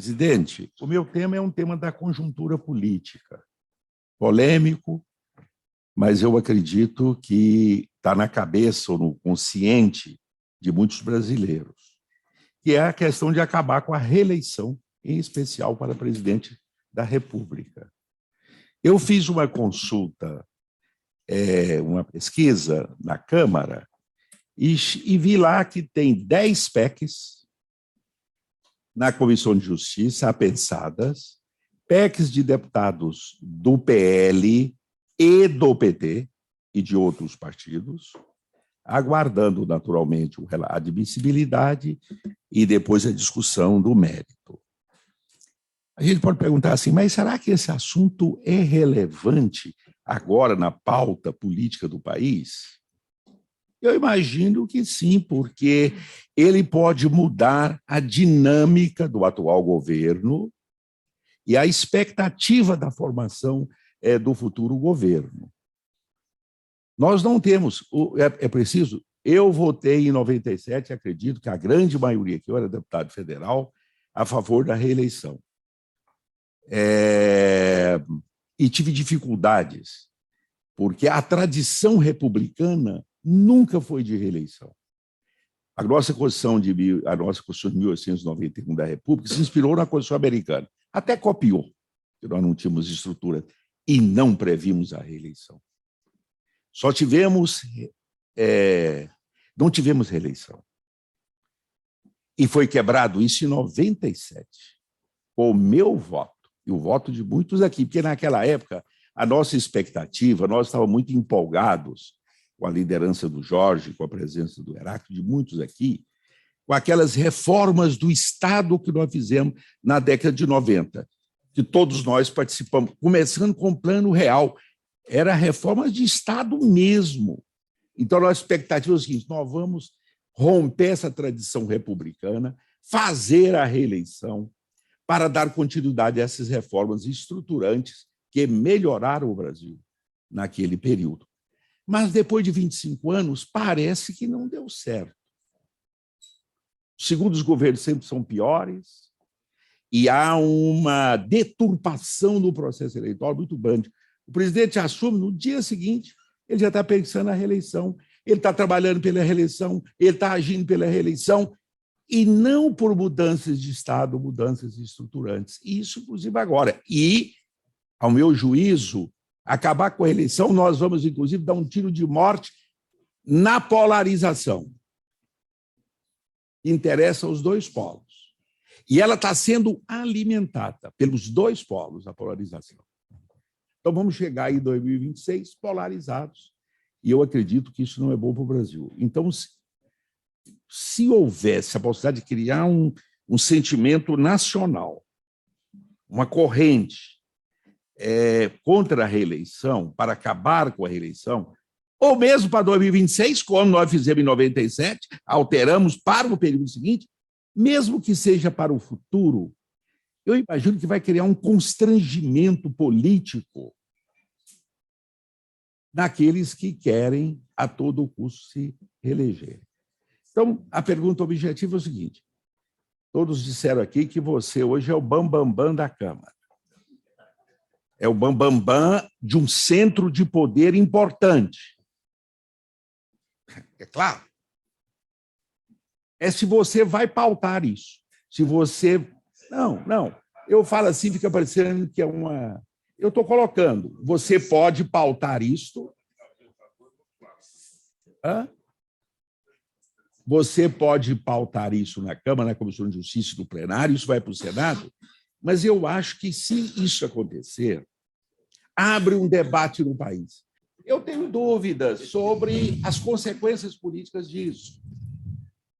Presidente, o meu tema é um tema da conjuntura política, polêmico, mas eu acredito que está na cabeça ou no consciente de muitos brasileiros, que é a questão de acabar com a reeleição, em especial para presidente da República. Eu fiz uma consulta, uma pesquisa na Câmara, e vi lá que tem 10 PECs na Comissão de Justiça, apensadas, PECs de deputados do PL e do PT e de outros partidos, aguardando, naturalmente, a admissibilidade e depois a discussão do mérito. A gente pode perguntar assim, mas será que esse assunto é relevante agora na pauta política do país? Eu imagino que sim, porque ele pode mudar a dinâmica do atual governo e a expectativa da formação do futuro governo. Nós não temos, é preciso, eu votei em 97, acredito que a grande maioria, que eu era deputado federal, a favor da reeleição. E tive dificuldades, porque a tradição republicana nunca foi de reeleição. A nossa Constituição de 1891 da República se inspirou na Constituição americana, até copiou, que nós não tínhamos estrutura e não previmos a reeleição. Não tivemos reeleição. E foi quebrado isso em 97, com o meu voto, e o voto de muitos aqui, porque naquela época a nossa expectativa, nós estávamos muito empolgados com a liderança do Jorge, com a presença do Heráclito, de muitos aqui, com aquelas reformas do Estado que nós fizemos na década de 90, que todos nós participamos, começando com o Plano Real. Era reformas de Estado mesmo. Então, a nossa expectativa é o seguinte, nós vamos romper essa tradição republicana, fazer a reeleição para dar continuidade a essas reformas estruturantes que melhoraram o Brasil naquele período. Mas, depois de 25 anos, parece que não deu certo. Segundo os governos, sempre são piores, e há uma deturpação do processo eleitoral muito grande. O presidente assume, no dia seguinte, ele já está pensando na reeleição, ele está trabalhando pela reeleição, ele está agindo pela reeleição, e não por mudanças de Estado, mudanças estruturantes. Isso, inclusive, agora. E, ao meu juízo, acabar com a eleição, nós vamos, inclusive, dar um tiro de morte na polarização. Interessa aos dois polos. E ela está sendo alimentada pelos dois polos, a polarização. Então, vamos chegar em 2026 polarizados, e eu acredito que isso não é bom para o Brasil. Então, se houvesse a possibilidade de criar um sentimento nacional, uma corrente contra a reeleição, para acabar com a reeleição, ou mesmo para 2026, como nós fizemos em 97, alteramos para o período seguinte, mesmo que seja para o futuro, eu imagino que vai criar um constrangimento político daqueles que querem, a todo custo, se reeleger. Então, a pergunta objetiva é o seguinte, todos disseram aqui que você hoje é o bambambam da Câmara. É o bambambam de um centro de poder importante. É claro. É se você vai pautar isso. Se você... Não. Eu falo assim, fica parecendo que é uma... Eu estou colocando. Você pode pautar isto. Você pode pautar isso na Câmara, na Comissão de Justiça e do plenário, isso vai para o Senado, mas eu acho que, se isso acontecer, abre um debate no país. Eu tenho dúvidas sobre as consequências políticas disso.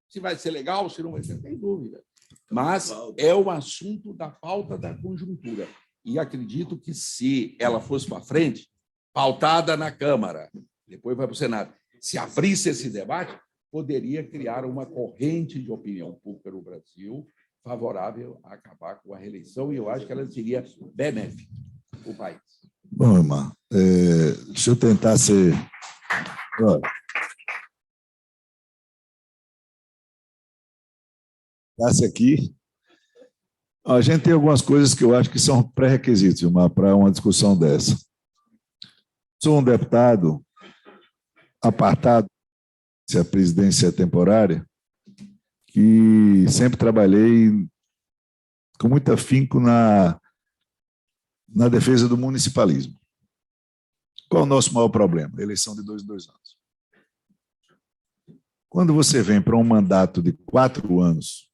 Se vai ser legal, se não vai ser, tem dúvida. Mas é o assunto da pauta da conjuntura. E acredito que, se ela fosse para frente, pautada na Câmara, depois vai para o Senado, se abrisse esse debate, poderia criar uma corrente de opinião pública no Brasil favorável a acabar com a reeleição, e eu acho que ela seria benéfica para o país. Bom, irmão, deixa eu tentar ser... Passe aqui. A gente tem algumas coisas que eu acho que são pré-requisitos para uma discussão dessa. Sou um deputado apartado, se a presidência é temporária, que sempre trabalhei com muito afinco na defesa do municipalismo. Qual é o nosso maior problema? A eleição de 2 em 2 anos. Quando você vem para um mandato de 4 anos,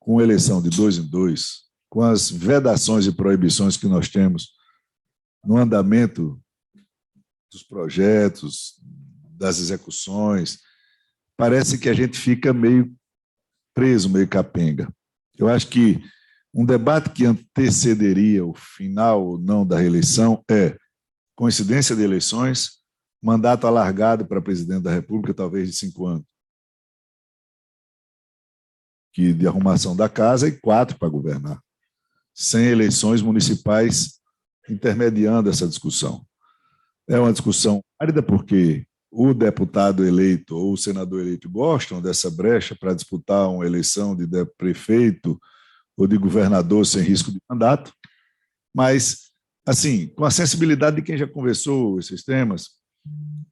com eleição de 2 em 2, com as vedações e proibições que nós temos no andamento dos projetos, das execuções, parece que a gente fica meio preso, meio capenga. Eu acho que um debate que antecederia o final ou não da reeleição é coincidência de eleições, mandato alargado para presidente da República, talvez de 5 anos, que de arrumação da casa, e 4 para governar, sem eleições municipais intermediando essa discussão. É uma discussão árida porque o deputado eleito ou o senador eleito gostam dessa brecha para disputar uma eleição de prefeito ou de governador sem risco de mandato, mas, assim, com a sensibilidade de quem já conversou esses temas,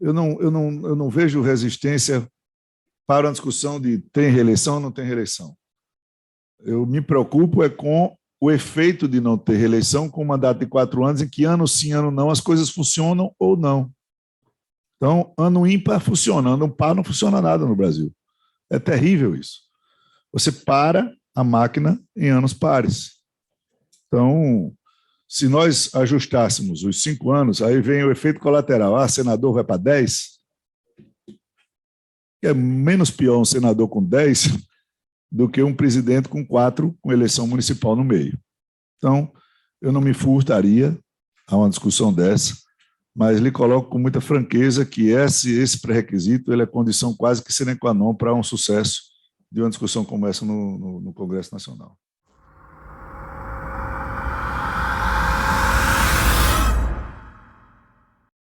eu não vejo resistência para uma discussão de tem reeleição ou não tem reeleição. Eu me preocupo com o efeito de não ter reeleição com um mandato de 4 anos, em que ano sim, ano não, as coisas funcionam ou não. Então, ano ímpar funciona, ano par não funciona nada no Brasil. É terrível isso. Você para a máquina em anos pares. Então, se nós ajustássemos os 5 anos, aí vem o efeito colateral. Ah, senador vai para 10? É menos pior um senador com 10 do que um presidente com 4, com eleição municipal no meio. Então, eu não me furtaria a uma discussão dessa, mas lhe coloco com muita franqueza que esse pré-requisito ele é condição quase que sine qua non para um sucesso de uma discussão como essa no Congresso Nacional.